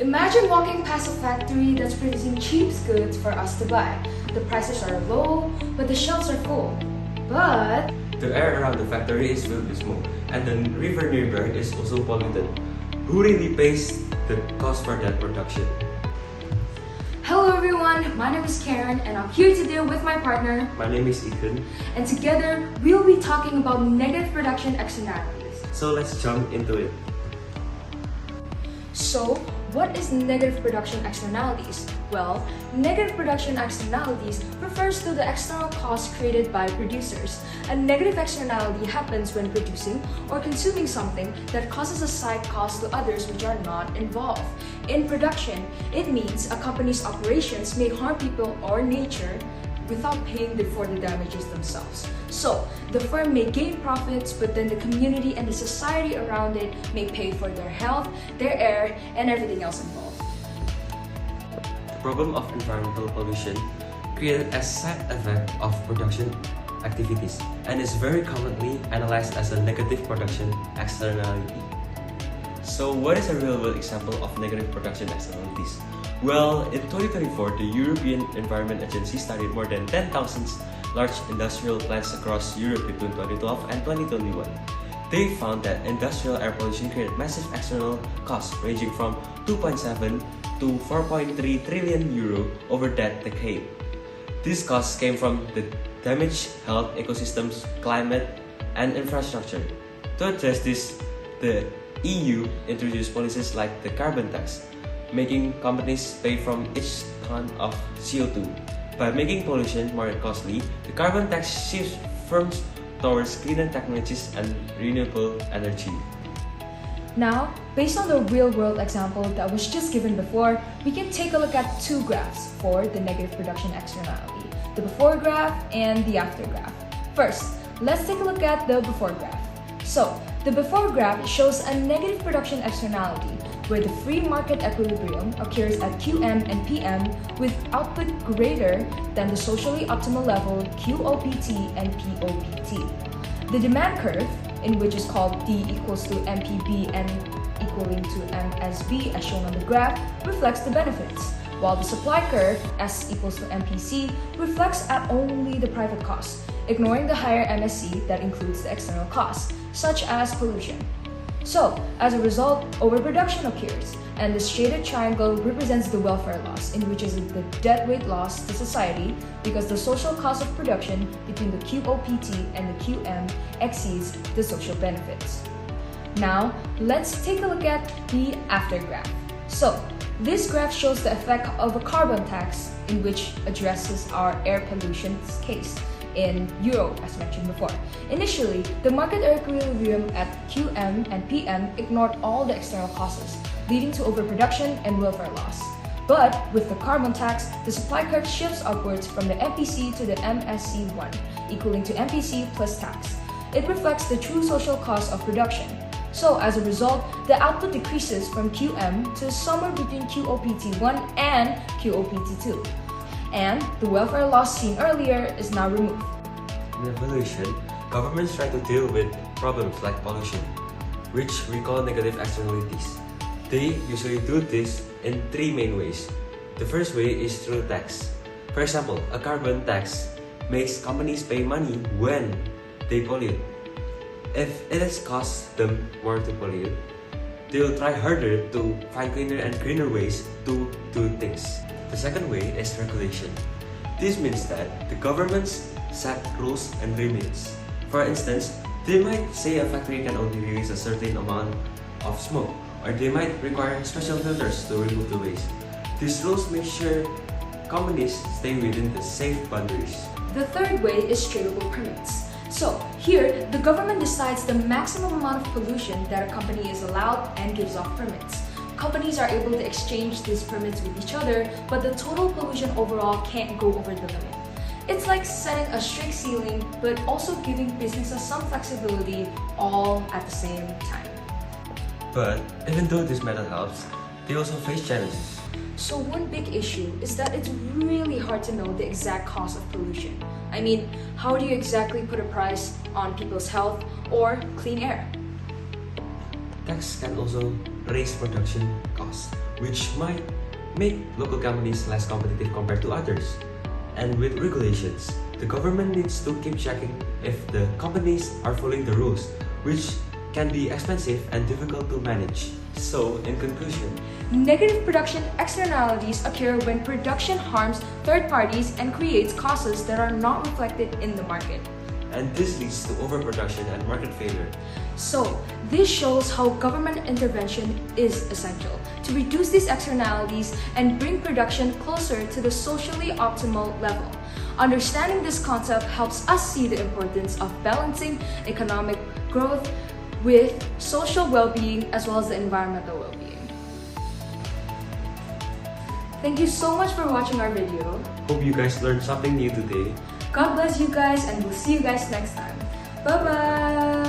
Imagine walking past a factory that's producing cheap goods for us to buy. The prices are low, but the shelves are full. But the air around the factory is filled with smoke, and the river nearby is also polluted. Who really pays the cost for that production? hello everyone, my name is Karen and I'm here today with my partner. My name is Eagan. And together we'll be talking about negative production externalities. So let's jump into it. So, what is negative production externalities? Well, negative production externalities refers to the external costs created by producers. A negative externality happens when producing or consuming something that causes a side cost to others which are not involved. In production, it means a company's operations may harm people or nature without paying for the damages themselves. So, the firm may gain profits, but then the community and the society around it may pay for their health, their air, and everything else involved. The problem of environmental pollution created as side effect of production activities and is very commonly analyzed as a negative production externality. So what is a real-world example of negative production externalities? Well, in 2024, the European Environment Agency studied more than 10,000 large industrial plants across Europe between 2012 and 2021. They found that industrial air pollution created massive external costs ranging from 2.7 to 4.3 trillion euro over that decade. These costs came from the damaged health, ecosystems, climate, and infrastructure. To address this, the EU introduced policies like the carbon tax, making companies pay from each ton of CO2. By making pollution more costly, the carbon tax shifts firms towards cleaner technologies and renewable energy. Now, based on the real-world example that was just given before, we can take a look at two graphs for the negative production externality, the before graph and the after graph. First, let's take a look at the before graph. So, the before graph shows a negative production externality where the free market equilibrium occurs at QM and PM with output greater than the socially optimal level QOPT and POPT. The demand curve, in which is called D equals to MPB and equaling to MSB as shown on the graph, reflects the benefits, while the supply curve, S equals to MPC, reflects at only the private costs, ignoring the higher MSC that includes the external costs, such as pollution. So, as a result, overproduction occurs, and the shaded triangle represents the welfare loss, in which is the deadweight loss to society because the social cost of production between the QOPT and the QM exceeds the social benefits. Now, let's take a look at the after graph. So, this graph shows the effect of a carbon tax in which addresses our air pollution case in Europe, as mentioned before. Initially, the market equilibrium at QM and PM ignored all the external causes, leading to overproduction and welfare loss. But with the carbon tax, the supply curve shifts upwards from the MPC to the MSC1, equaling to MPC plus tax. It reflects the true social cost of production. So as a result, the output decreases from QM to somewhere between QOPT1 and QOPT2. And the welfare loss seen earlier is now removed. In evolution, governments try to deal with problems like pollution, which we call negative externalities. They usually do this in three main ways. The first way is through tax. For example, a carbon tax makes companies pay money when they pollute. If it has cost them more to pollute, they will try harder to find cleaner and greener ways to do things. The second way is regulation. This means that the governments set rules and limits. For instance, they might say a factory can only release a certain amount of smoke, or they might require special filters to remove the waste. These rules make sure companies stay within the safe boundaries. The third way is tradable permits. So, here, the government decides the maximum amount of pollution that a company is allowed and gives off permits. Companies are able to exchange these permits with each other, but the total pollution overall can't go over the limit. It's like setting a strict ceiling, but also giving businesses some flexibility all at the same time. But even though this method helps, they also face challenges. So one big issue is that it's really hard to know the exact cause of pollution. I mean, how do you exactly put a price on people's health or clean air? Tax can also raise production costs, which might make local companies less competitive compared to others. And with regulations, the government needs to keep checking if the companies are following the rules, which can be expensive and difficult to manage. So, in conclusion, negative production externalities occur when production harms third parties and creates costs that are not reflected in the market. And this leads to overproduction and market failure. So, this shows how government intervention is essential to reduce these externalities and bring production closer to the socially optimal level. Understanding this concept helps us see the importance of balancing economic growth with social well-being as well as the environmental well-being. Thank you so much for watching our video. Hope you guys learned something new today. God bless you guys, and we'll see you guys next time. Bye-bye!